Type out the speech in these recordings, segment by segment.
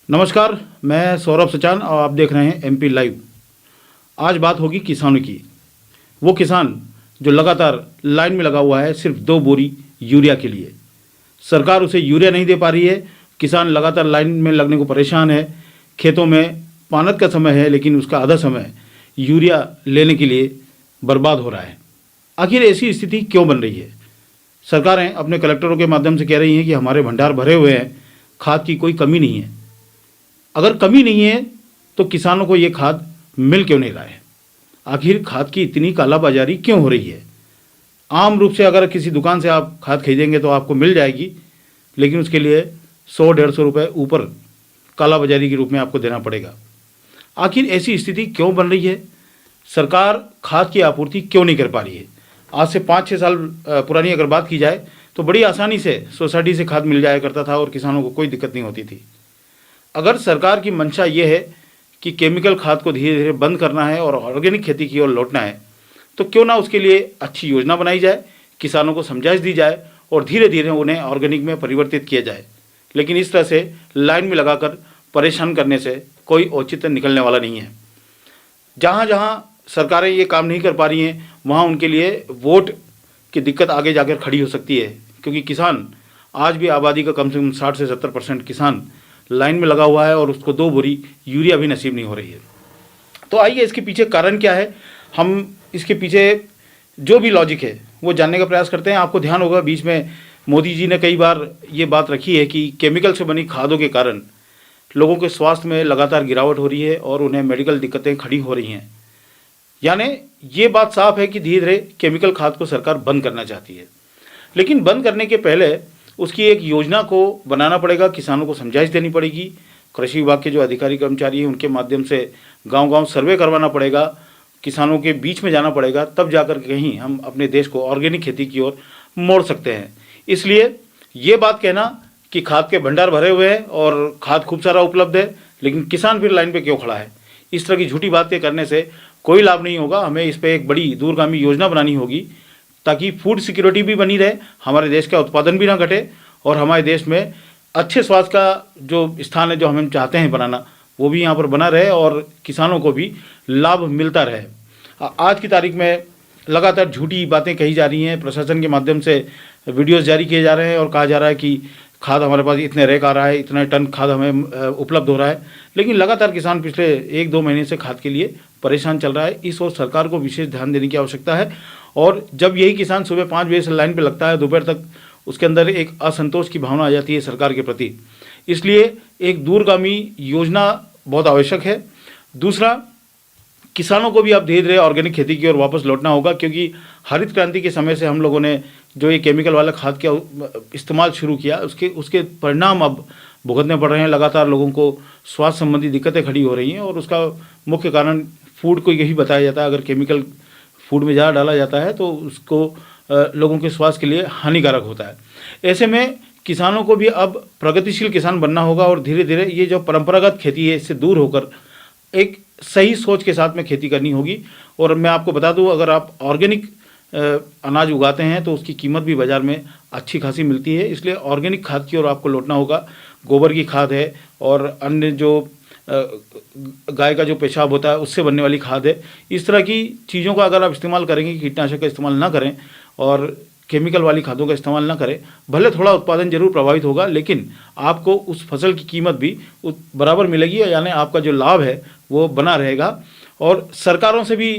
नमस्कार, मैं सौरभ सचान और आप देख रहे हैं एमपी लाइव। आज बात होगी किसानों की। वो किसान जो लगातार लाइन में लगा हुआ है सिर्फ 2 बोरी यूरिया के लिए। सरकार उसे यूरिया नहीं दे पा रही है। किसान लगातार लाइन में लगने को परेशान है। खेतों में पानत का समय है लेकिन उसका आधा समय यूरिया लेने के लिए बर्बाद हो रहा है। आखिर ऐसी स्थिति क्यों बन रही है? सरकारें अपने कलेक्टरों के माध्यम से कह रही हैं कि हमारे भंडार भरे हुए हैं, खाद की कोई कमी नहीं है। अगर कमी नहीं है तो किसानों को ये खाद मिल क्यों नहीं रहा है? आखिर खाद की इतनी कालाबाजारी क्यों हो रही है? आम रूप से अगर किसी दुकान से आप खाद खरीदेंगे तो आपको मिल जाएगी, लेकिन उसके लिए 100-150 रुपये ऊपर कालाबाजारी के रूप में आपको देना पड़ेगा। आखिर ऐसी स्थिति क्यों बन रही है? सरकार खाद की आपूर्ति क्यों नहीं कर पा रही है? आज से 5-6 साल पुरानी अगर बात की जाए तो बड़ी आसानी से सोसाइटी से खाद मिल जाया करता था और किसानों को कोई दिक्कत नहीं होती थी। अगर सरकार की मंशा ये है कि केमिकल खाद को धीरे धीरे बंद करना है और ऑर्गेनिक खेती की ओर लौटना है, तो क्यों ना उसके लिए अच्छी योजना बनाई जाए, किसानों को समझाइश दी जाए और धीरे धीरे उन्हें ऑर्गेनिक में परिवर्तित किया जाए। लेकिन इस तरह से लाइन में लगाकर परेशान करने से कोई औचित्य निकलने वाला नहीं है। जहाँ जहाँ सरकारें ये काम नहीं कर पा रही हैं वहाँ उनके लिए वोट की दिक्कत आगे जाकर खड़ी हो सकती है, क्योंकि किसान आज भी आबादी का कम से कम 60 से 70% किसान लाइन में लगा हुआ है और उसको 2 बोरी यूरिया भी नसीब नहीं हो रही है। तो आइए इसके पीछे कारण क्या है, हम इसके पीछे जो भी लॉजिक है वो जानने का प्रयास करते हैं। आपको ध्यान होगा बीच में मोदी जी ने कई बार ये बात रखी है कि केमिकल से बनी खादों के कारण लोगों के स्वास्थ्य में लगातार गिरावट हो रही है और उन्हें मेडिकल दिक्कतें खड़ी हो रही हैं। यानी ये बात साफ है कि धीरे धीरे केमिकल खाद को सरकार बंद करना चाहती है, लेकिन बंद करने के पहले उसकी एक योजना को बनाना पड़ेगा, किसानों को समझाइश देनी पड़ेगी। कृषि विभाग के जो अधिकारी कर्मचारी हैं उनके माध्यम से गांव-गांव सर्वे करवाना पड़ेगा, किसानों के बीच में जाना पड़ेगा, तब जाकर कहीं हम अपने देश को ऑर्गेनिक खेती की ओर मोड़ सकते हैं। इसलिए ये बात कहना कि खाद के भंडार भरे हुए हैं और खाद खूब सारा उपलब्ध है लेकिन किसान फिर लाइन पर क्यों खड़ा है, इस तरह की झूठी बातें करने से कोई लाभ नहीं होगा। हमें इस पर एक बड़ी दूरगामी योजना बनानी होगी ताकि फूड सिक्योरिटी भी बनी रहे, हमारे देश का उत्पादन भी ना घटे और हमारे देश में अच्छे स्वास्थ्य का जो स्थान है जो हम चाहते हैं बनाना वो भी यहाँ पर बना रहे और किसानों को भी लाभ मिलता रहे। आज की तारीख में लगातार झूठी बातें कही जा रही हैं, प्रशासन के माध्यम से वीडियोज़ जारी किए जा रहे हैं और कहा जा रहा है कि खाद हमारे पास इतने रैक आ रहा है, इतने टन खाद हमें उपलब्ध हो रहा है, लेकिन लगातार किसान पिछले 1-2 महीने से खाद के लिए परेशान चल रहा है। इस ओर सरकार को विशेष ध्यान देने की आवश्यकता है। और जब यही किसान सुबह 5 बजे से लाइन पे लगता है, दोपहर तक उसके अंदर एक असंतोष की भावना आ जाती है सरकार के प्रति। इसलिए एक दूरगामी योजना बहुत आवश्यक है। दूसरा, किसानों को भी अब धीरे धीरे ऑर्गेनिक खेती की ओर वापस लौटना होगा, क्योंकि हरित क्रांति के समय से हम लोगों ने जो ये केमिकल वाला खाद का इस्तेमाल शुरू किया उसके परिणाम अब भुगतने पड़ रहे हैं। लगातार लोगों को स्वास्थ्य संबंधी दिक्कतें खड़ी हो रही हैं और उसका मुख्य कारण फूड को यही बताया जाता है। अगर केमिकल फूड में ज़्यादा डाला जाता है तो उसको लोगों के स्वास्थ्य के लिए हानिकारक होता है। ऐसे में किसानों को भी अब प्रगतिशील किसान बनना होगा और धीरे धीरे ये जो परंपरागत खेती है इससे दूर होकर एक सही सोच के साथ में खेती करनी होगी। और मैं आपको बता दूं, अगर आप ऑर्गेनिक अनाज उगाते हैं तो उसकी कीमत भी बाज़ार में अच्छी खासी मिलती है। इसलिए ऑर्गेनिक खाद की ओर आपको लौटना होगा। गोबर की खाद है और अन्य जो गाय का जो पेशाब होता है उससे बनने वाली खाद है, इस तरह की चीज़ों का अगर आप इस्तेमाल करेंगे, कीटनाशक का इस्तेमाल ना करें और केमिकल वाली खादों का इस्तेमाल ना करें, भले थोड़ा उत्पादन जरूर प्रभावित होगा लेकिन आपको उस फसल की कीमत भी बराबर मिलेगी, यानी आपका जो लाभ है वो बना रहेगा। और सरकारों से भी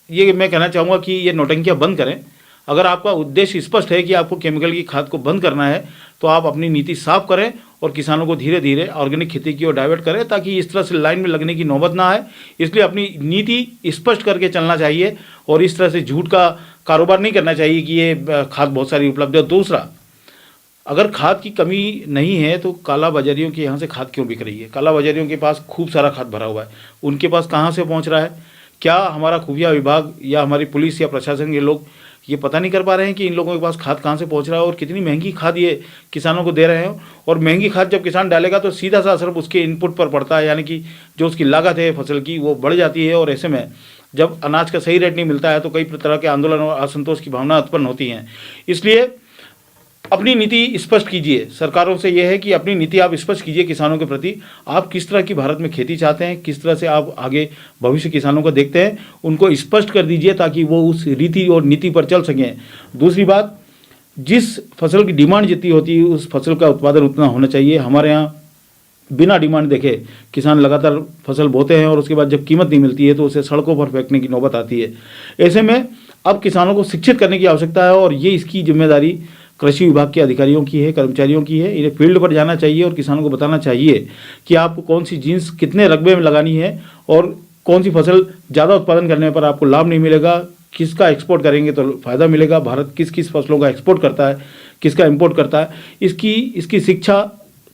ये मैं कहना चाहूँगा कि ये नौटंकियाँ बंद करें। अगर आपका उद्देश्य स्पष्ट है कि आपको केमिकल की खाद को बंद करना है तो आप अपनी नीति साफ करें और किसानों को धीरे धीरे ऑर्गेनिक खेती की ओर डाइवर्ट करें ताकि इस तरह से लाइन में लगने की नौबत ना आए। इसलिए अपनी नीति स्पष्ट करके चलना चाहिए और इस तरह से झूठ का कारोबार नहीं करना चाहिए कि ये खाद बहुत सारी उपलब्ध है। दूसरा, अगर खाद की कमी नहीं है तो काला बाजारियों के यहाँ से खाद क्यों बिक रही है? काला बाजारियों के पास खूब सारा खाद भरा हुआ है, उनके पास कहाँ से पहुँच रहा है? क्या हमारा खुफिया विभाग या हमारी पुलिस या प्रशासन के लोग ये पता नहीं कर पा रहे हैं कि इन लोगों के पास खाद कहाँ से पहुँच रहा है और कितनी महंगी खाद ये किसानों को दे रहे हैं? और महंगी खाद जब किसान डालेगा तो सीधा सा असर उसके इनपुट पर पड़ता है, यानी कि जो उसकी लागत है फसल की वो बढ़ जाती है। और ऐसे में जब अनाज का सही रेट नहीं मिलता है तो कई तरह के आंदोलन और असंतोष की भावना उत्पन्न होती हैं। इसलिए अपनी नीति स्पष्ट कीजिए। सरकारों से यह है कि अपनी नीति आप स्पष्ट कीजिए किसानों के प्रति। आप किस तरह की भारत में खेती चाहते हैं, किस तरह से आप आगे भविष्य किसानों को देखते हैं, उनको स्पष्ट कर दीजिए ताकि वो उस रीति और नीति पर चल सकें। दूसरी बात, जिस फसल की डिमांड जितनी होती है उस फसल का उत्पादन उतना होना चाहिए। हमारे यहाँ बिना डिमांड देखे किसान लगातार फसल बोते हैं और उसके बाद जब कीमत नहीं मिलती है तो उसे सड़कों पर फेंकने की नौबत आती है। ऐसे में अब किसानों को शिक्षित करने की आवश्यकता है और ये इसकी जिम्मेदारी कृषि विभाग के अधिकारियों की है, कर्मचारियों की है। इन्हें फील्ड पर जाना चाहिए और किसानों को बताना चाहिए कि आपको कौन सी जीन्स कितने रकबे में लगानी है और कौन सी फसल ज़्यादा उत्पादन करने पर आपको लाभ नहीं मिलेगा, किसका एक्सपोर्ट करेंगे तो फ़ायदा मिलेगा, भारत किस किस फसलों का एक्सपोर्ट करता है, किसका इम्पोर्ट करता है, इसकी शिक्षा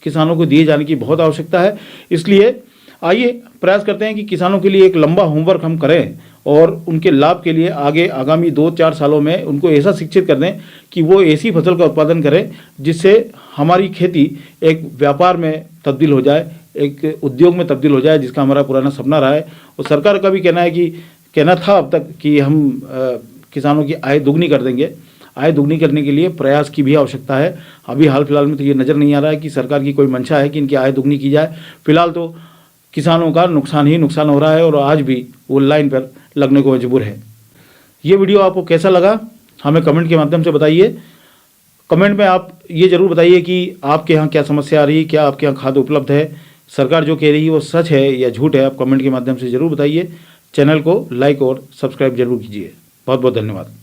किसानों को दिए जाने की बहुत आवश्यकता है। इसलिए आइए प्रयास करते हैं कि किसानों के लिए एक लंबा होमवर्क हम करें और उनके लाभ के लिए आगे आगामी 2-4 सालों में उनको ऐसा शिक्षित कर दें कि वो ऐसी फसल का उत्पादन करें जिससे हमारी खेती एक व्यापार में तब्दील हो जाए, एक उद्योग में तब्दील हो जाए, जिसका हमारा पुराना सपना रहा है। और सरकार का भी कहना था अब तक कि हम किसानों की आय दुगनी कर देंगे। आय दुगनी करने के लिए प्रयास की भी आवश्यकता है। अभी हाल फिलहाल में तो ये नज़र नहीं आ रहा है कि सरकार की कोई मंशा है कि इनकी आय दुगनी की जाए। फिलहाल तो किसानों का नुकसान ही नुकसान हो रहा है और आज भी वो लाइन पर लगने को मजबूर है। ये वीडियो आपको कैसा लगा हमें कमेंट के माध्यम से बताइए। कमेंट में आप ये ज़रूर बताइए कि आपके यहाँ क्या समस्या आ रही है, क्या आपके यहाँ खाद उपलब्ध है, सरकार जो कह रही है वो सच है या झूठ है। आप कमेंट के माध्यम से ज़रूर बताइए। चैनल को लाइक और सब्सक्राइब जरूर कीजिए। बहुत बहुत धन्यवाद।